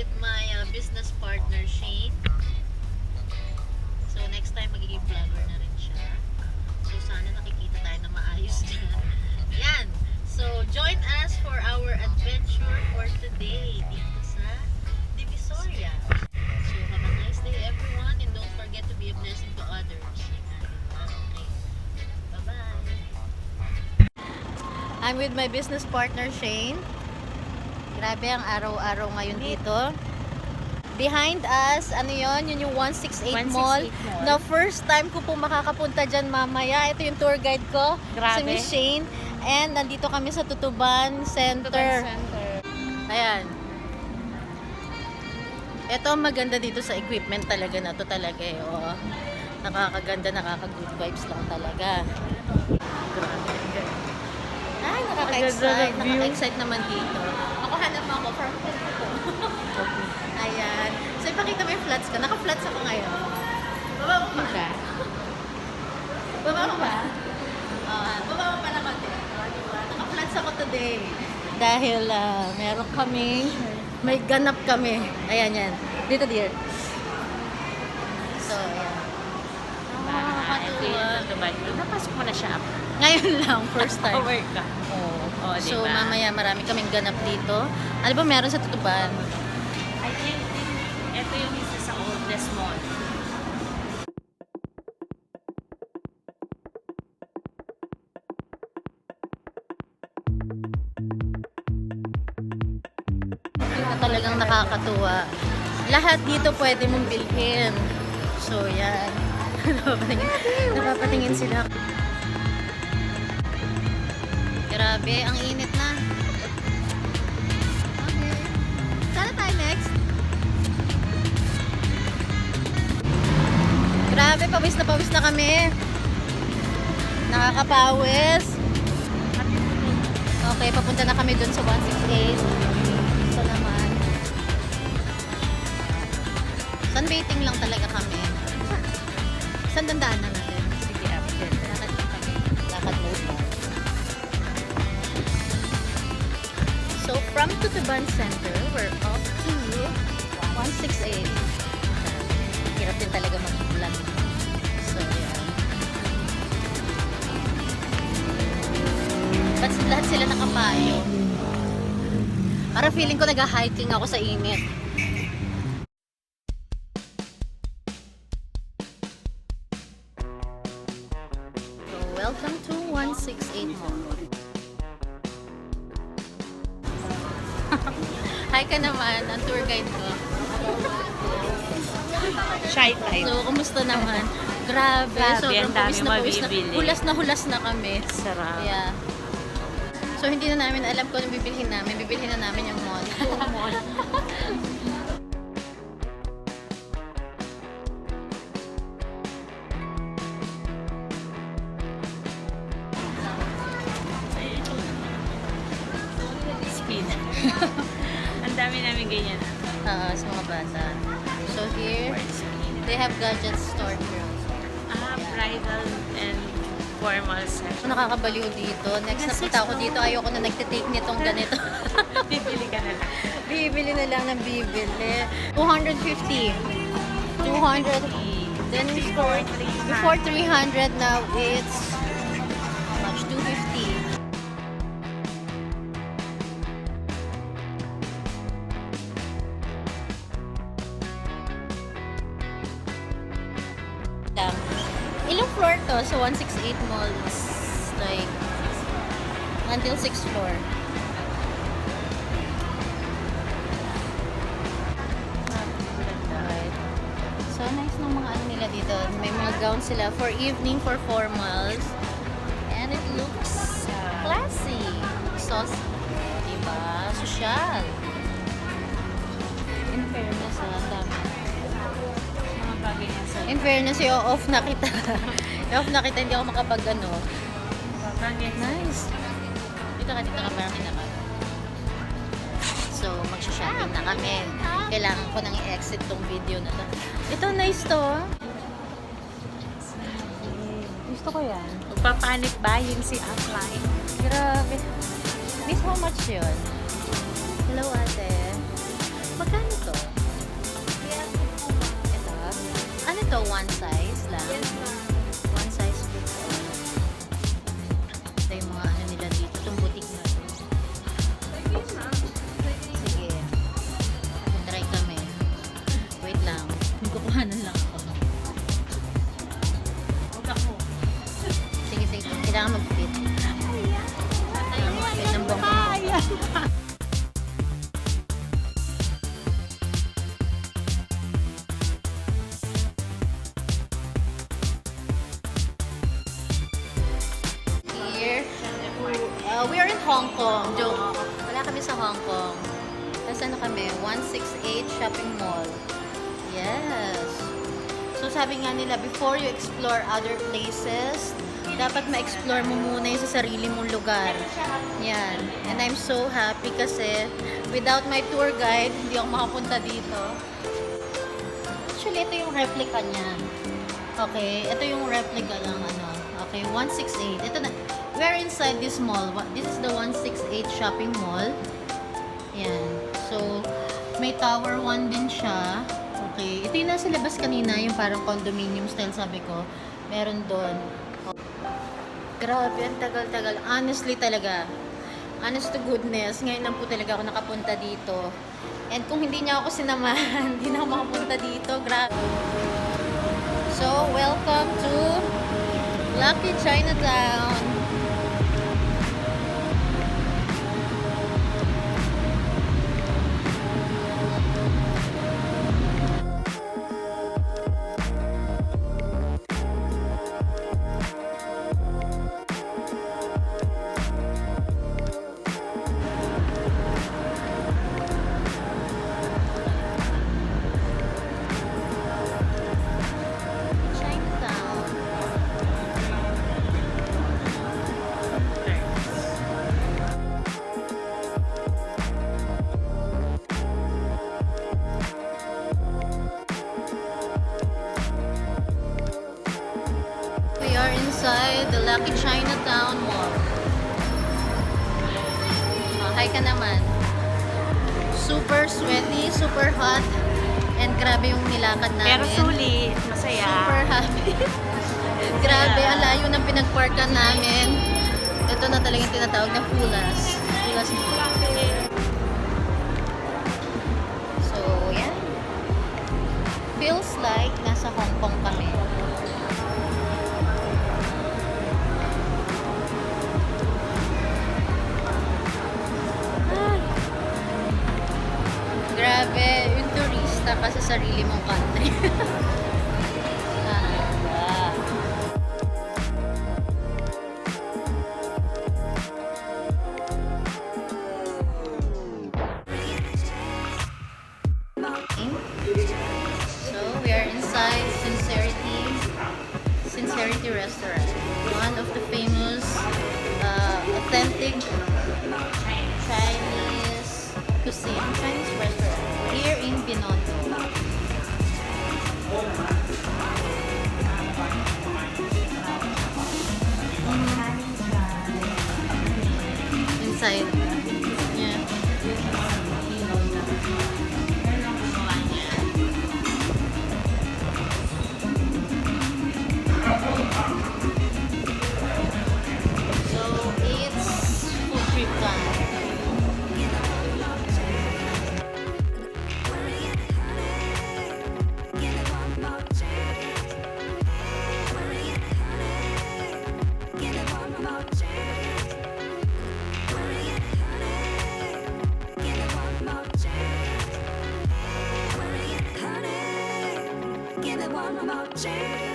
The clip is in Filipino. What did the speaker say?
with my business partner, Shane. So, next time magiging vlogger na rin siya. So, sana nakikita tayo na maayos dyan. Yan! So, join us for our adventure for today dito sa Divisoria. So, have a nice day everyone and don't forget to be a blessing to others. Okay. Bye-bye! I'm with my business partner, Shane. Grabe ang araw-araw ngayon dito. Behind us, ano yon? Yun yung 168 Mall. The first time ko po makakapunta dyan mamaya. Ito yung tour guide ko. Grabe. Si Miss Shane. And nandito kami sa Tutuban Center. Ayan. Ito ang maganda dito sa equipment talaga na to talaga eh. Oh. Nakakaganda, nakaka-good vibes lang talaga. Grabe. Ay, nakaka-excite. Nakaka-excite naman dito. Ako hanap ako from Mexico. Ayan. So, ipakita mo yung flats ka. Naka-flats ako ngayon. Baba mo pa. Baba mo pa. Baba mo pa na konti. Naka-flats ako today. Dahil meron kaming, may ganap kami. Ayan yan. Dito dear. So, ayan. Napasok mo na siya up. Ngayon lang, first time. Over ka. Oh, diba? so, mamaya marami kaming ganap dito. Ano ba meron sa Tutuban? I think ito yung isa sa oldest mall. Na talagang nakakatuwa. Lahat dito pwede mong bilhin. So, yan. Napapatingin sila. Grabe, ang init na. Okay. Sana tayo next. Grabe, pawis na kami. Nakakapawis. Okay, papunta na kami dun sa 168. So naman. Sunbathing lang talaga kami. Saan dandaan na natin? Sige, after. Lakad lang kami. Lakad mode lang. So, from Tutuban Center, we're off to 168. Hirap din talaga mag-vlog. So, yeah. Ba't lahat sila nakapayo? Para feeling ko nag-hiking ako sa init. So, welcome to 168 Mall. Hi ka naman, ang tour guide ko. Shy type. So, kumusta naman? Grabe, sobrang ang dami pawis na. mabibili. Hulas na kami. Sarap. Yeah. So, hindi na namin alam kung anong bibilhin namin. Bibilhin na namin yung mall. Mall. Speed. Ang dami namin ganyan. Sa mga bata. So, here, they have gadget store here. Bridal and formal section. Nakakabaliw dito. Next na punta ako dito, ayoko na nagtitake nitong ganito. Bibili ka na lang. Bibili na lang ng bibili. 250. 200. Then before 300 now it's how much? 250. Lang. Ilang floor to? So 168 Mall is like until 6th floor. Right. So nice ng mga ano nila dito. May mga gowns sila for evening, for formals. And it looks classy. So, diba? Social. In fairness, ang dami. Mga bagay niya sa In fairness, i-off na kita. I-off na kita, hindi ako makapag ano. bagay. Nice. Dito ka parang kinaka. So, magsha-shopping na kami. Kailangan ko nang i-exit tong video na to. Ito, nice to. Gusto ko yan. Magpapanit buying si offline. Grabe. Miss, how much yun? Hello, ate. Magkano to? one size lang. One size fits all. Ito yung mga ano nila dito. Itong boutique na to. Sige. Try kami. Wait lang. Kukuhanan lang ako. Huwag ako. Sige, sige. Kailangan mag-fit. Fit ng bangko. Here, we are in Hong Kong. Joke. Wala kami sa Hong Kong. Tapos ano kami? 168 Shopping Mall. Yes. So sabi nga nila, before you explore other places, dapat ma-explore mo muna yung sa sarili mong lugar. Yan. And I'm so happy kasi without my tour guide, hindi ako makapunta dito. Actually, ito yung replica niya. Okay, ito yung replica lang ano. Okay, 168. Ito na. We're inside this mall. This is the 168 shopping mall. Yan. So, may tower 1 din siya. Okay. Ito yung nasa labas kanina, yung parang condominium style sabi ko. Meron doon. Oh. Grabe, ang tagal-tagal. Honestly talaga. Honest to goodness. Ngayon lang po talaga ako nakapunta dito. And kung hindi niya ako sinamahan, hindi na ako makapunta dito. Grabe. So, welcome to Lucky Chinatown. Chinatown. We are inside the Lucky Chinatown Mall. Oh, hi ka naman. Super sweaty, super hot, and grabe yung nilakad namin. Pero sulit. Masaya. Super happy. Grabe, ang layo ng pinagparkan namin. Ito na talagang tinatawag na Pulas. Pulas Mall. So, yan. Feels like nasa Hong Kong kami. Ay. Grabe, yung turista ka sa sarili mong country. Ah. So, we are inside Sincerity Restaurant. One of the famous, authentic Chinese cuisine, Chinese restaurant here in Binondo. Inside. Yeah. So, it's food trip time. Give it one more chance.